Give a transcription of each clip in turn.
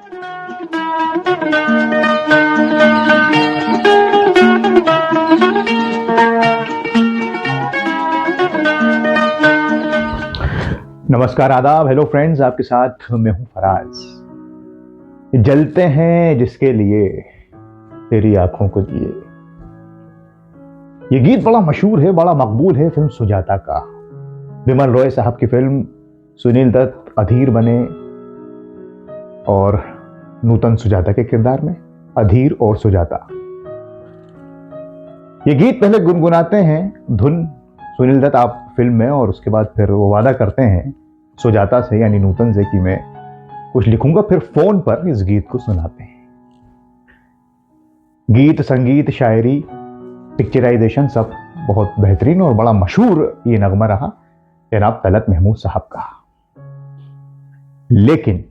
नमस्कार, आदाब, hello friends, आपके साथ मैं हूं फराज। जलते हैं जिसके लिए तेरी आंखों को दिए। ये गीत बड़ा मशहूर है, बड़ा मकबूल है फिल्म सुजाता का। बिमल रॉय साहब की फिल्म, सुनील दत्त अधीर बने और नूतन सुजाता के किरदार में, अधीर और सुजाता। ये गीत पहले गुनगुनाते हैं, धुन सुनील दत्त आप फिल्म में, और उसके बाद फिर वो वादा करते हैं सुजाता से यानी नूतन से कि मैं कुछ लिखूंगा, फिर फोन पर इस गीत को सुनाते हैं। गीत, संगीत, शायरी, पिक्चराइजेशन सब बहुत बेहतरीन और बड़ा मशहूर ये नगमा रहा जनाब तलत महमूद साहब का। लेकिन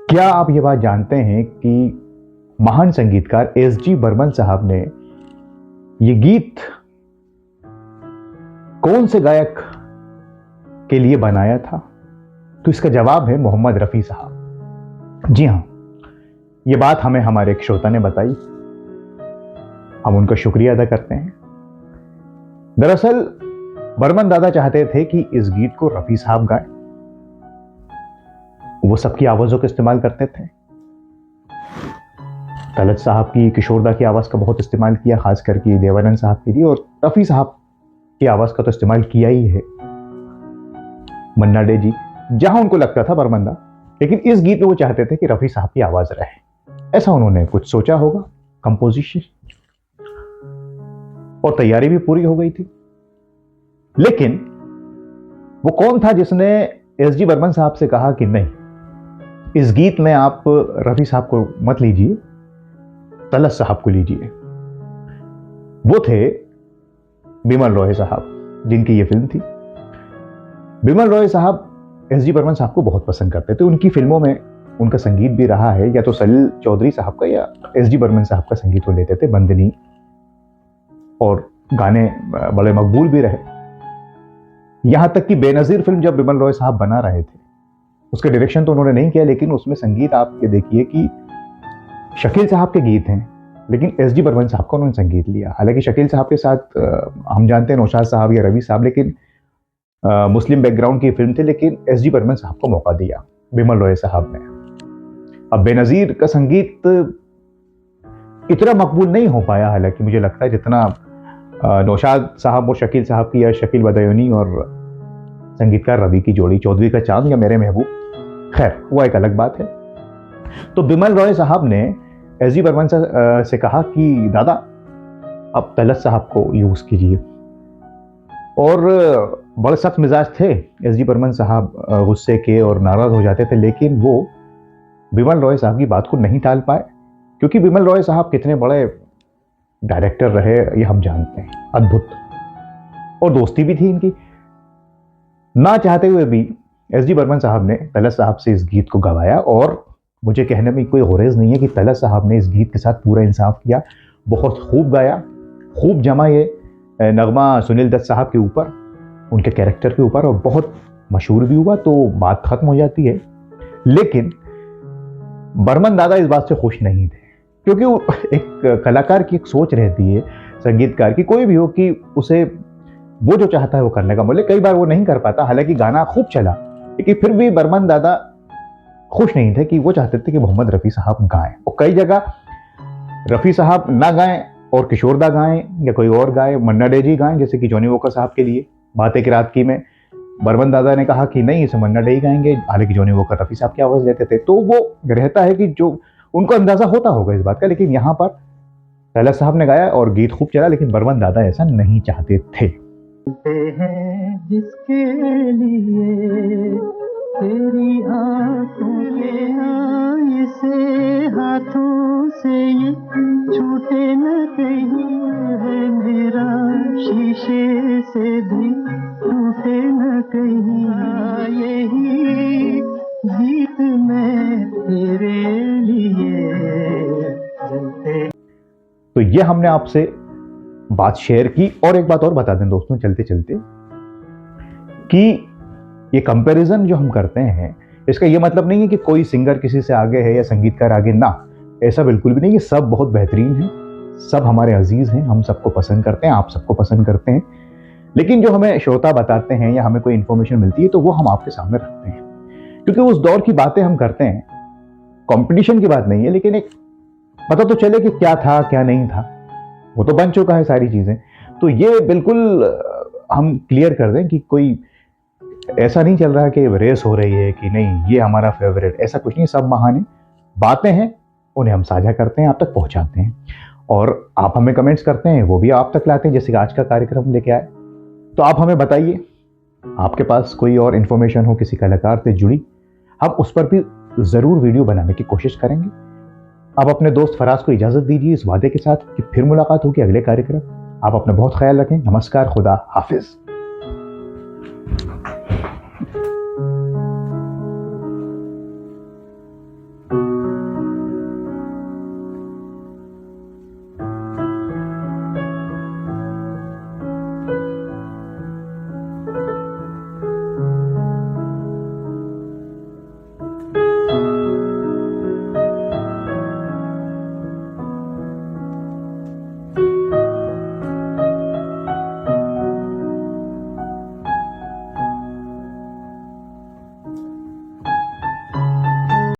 क्या आप ये बात जानते हैं कि महान संगीतकार एस.जी. बर्मन साहब ने ये गीत कौन से गायक के लिए बनाया था? तो इसका जवाब है मोहम्मद रफी साहब। जी हां, ये बात हमें हमारे एक श्रोता ने बताई, हम उनका शुक्रिया अदा करते हैं। दरअसल बर्मन दादा चाहते थे कि इस गीत को रफी साहब गाएं। वो सबकी आवाजों का इस्तेमाल करते थे। तलत साहब की, किशोरदा की आवाज का बहुत इस्तेमाल किया, खास करके देवानंद साहब के लिए, और रफी साहब की आवाज का तो इस्तेमाल किया ही है, मन्ना डे जी, जहां उनको लगता था बर्मंदा। लेकिन इस गीत में वो चाहते थे कि रफी साहब की आवाज रहे। ऐसा उन्होंने कुछ सोचा होगा, कंपोजिशन और तैयारी भी पूरी हो गई थी। लेकिन वो कौन था जिसने एस.जी. बर्मन साहब से कहा कि नहीं, इस गीत में आप रफी साहब को मत लीजिए, तलत साहब को लीजिए? वो थे बिमल रॉय साहब, जिनकी ये फिल्म थी। बिमल रॉय साहब एस.जी. बर्मन साहब को बहुत पसंद करते थे। उनकी फिल्मों में उनका संगीत भी रहा है, या तो सलील चौधरी साहब का या एस.जी. बर्मन साहब का संगीत वो लेते थे, बंदनी, और गाने बड़े मकबूल भी रहे। यहां तक कि बेनजीर फिल्म जब बिमल रॉय साहब बना रहे थे, उसका डायरेक्शन तो उन्होंने नहीं किया, लेकिन उसमें संगीत आप ये देखिए कि शकील साहब के गीत हैं, लेकिन एस.जी. बर्मन साहब का उन्होंने संगीत लिया। हालांकि शकील साहब के साथ हम जानते हैं नौशाद साहब या रवि साहब, लेकिन मुस्लिम बैकग्राउंड की फिल्म थी, लेकिन एस.जी. बर्मन साहब को मौका दिया बिमल रॉय साहब ने। अब बेनजीर का संगीत इतना मकबूल नहीं हो पाया, हालांकि मुझे लगता है जितना नौशाद साहब और शकील साहब की, या शकील बदायूनी और संगीतकार रवि की जोड़ी, चौधरी का चांद या मेरे महबूब, खैर वो एक अलग बात है। तो बिमल रॉय साहब ने एस.जी. बर्मन से कहा कि दादा अब तलत साहब को यूज कीजिए, और बड़े सख्त मिजाज थे एस.जी. बर्मन साहब, गुस्से के और नाराज हो जाते थे, लेकिन वो बिमल रॉय साहब की बात को नहीं टाल पाए, क्योंकि बिमल रॉय साहब कितने बड़े डायरेक्टर रहे ये हम जानते हैं, अद्भुत, और दोस्ती भी थी इनकी। ना चाहते हुए भी एस.जी. बर्मन साहब ने तलत साहब से इस गीत को गवाया, और मुझे कहने में कोई गुरेज नहीं है कि तलत साहब ने इस गीत के साथ पूरा इंसाफ किया, बहुत खूब गाया, खूब जमा ये नगमा सुनील दत्त साहब के ऊपर, उनके कैरेक्टर के ऊपर, और बहुत मशहूर भी हुआ, तो बात खत्म हो जाती है। लेकिन बर्मन दादा इस बात से खुश नहीं थे, क्योंकि एक कलाकार की एक सोच रहती है, संगीतकार की, कोई भी हो, कि उसे वो जो चाहता है वो करने का बोले। कई बार वो नहीं कर पाता, हालांकि गाना खूब चला, लेकिन फिर भी बर्मन दादा खुश नहीं थे, कि वो चाहते थे कि मोहम्मद रफी साहब गाएं, और कई जगह रफी साहब ना गाएं और किशोरदा गाएं, या कोई और गाए, मन्ना डे जी गाएं, जैसे कि जॉनी वॉकर साहब के लिए बात एक रात की में बर्मन दादा ने कहा कि नहीं, इसे मन्ना डे ही गाएंगे, हालांकि जॉनी वॉकर रफी साहब की आवाज देते थे। तो वो रहता है कि जो उनको अंदाजा होता होगा इस बात का, लेकिन यहां पर तलत साहब ने गाया और गीत खूब चला, लेकिन बर्मन दादा ऐसा नहीं चाहते थे। हैं जिसके लिए तेरी आंखों के इसे हाथों से ये छूटे न कहीं, है मेरा शीशे से भी टूटे न कहीं, यही गीत मैं तेरे लिए जलते। तो ये हमने आपसे बात शेयर की, और एक बात और बता दें दोस्तों चलते चलते, कि ये कंपैरिजन जो हम करते हैं इसका ये मतलब नहीं है कि कोई सिंगर किसी से आगे है या संगीतकार आगे, ना, ऐसा बिल्कुल भी नहीं। ये सब बहुत बेहतरीन है, सब हमारे अजीज हैं, हम सबको पसंद करते हैं, आप सबको पसंद करते हैं। लेकिन जो हमें श्रोता बताते हैं या हमें कोई इन्फॉर्मेशन मिलती है तो वो हम आपके सामने रखते हैं, क्योंकि उस दौर की बातें हम करते हैं। कंपटीशन की बात नहीं है, लेकिन एक पता तो चले कि क्या था क्या नहीं था, वो तो बन चुका है सारी चीजें। तो ये बिल्कुल हम क्लियर कर दें कि कोई ऐसा नहीं चल रहा कि रेस हो रही है कि नहीं ये हमारा फेवरेट, ऐसा कुछ नहीं। सब महान बातें हैं, उन्हें हम साझा करते हैं, आप तक पहुंचाते हैं, और आप हमें कमेंट्स करते हैं, वो भी आप तक लाते हैं, जैसे कि आज का कार्यक्रम लेके आए। तो आप हमें बताइए, आपके पास कोई और इन्फॉर्मेशन हो किसी कलाकार से जुड़ी, हम उस पर भी जरूर वीडियो बनाने की कोशिश करेंगे। अब अपने दोस्त फराज को इजाजत दीजिए इस वादे के साथ कि फिर मुलाकात होगी अगले कार्यक्रम। आप अपना बहुत ख्याल रखें। नमस्कार, खुदा हाफिज।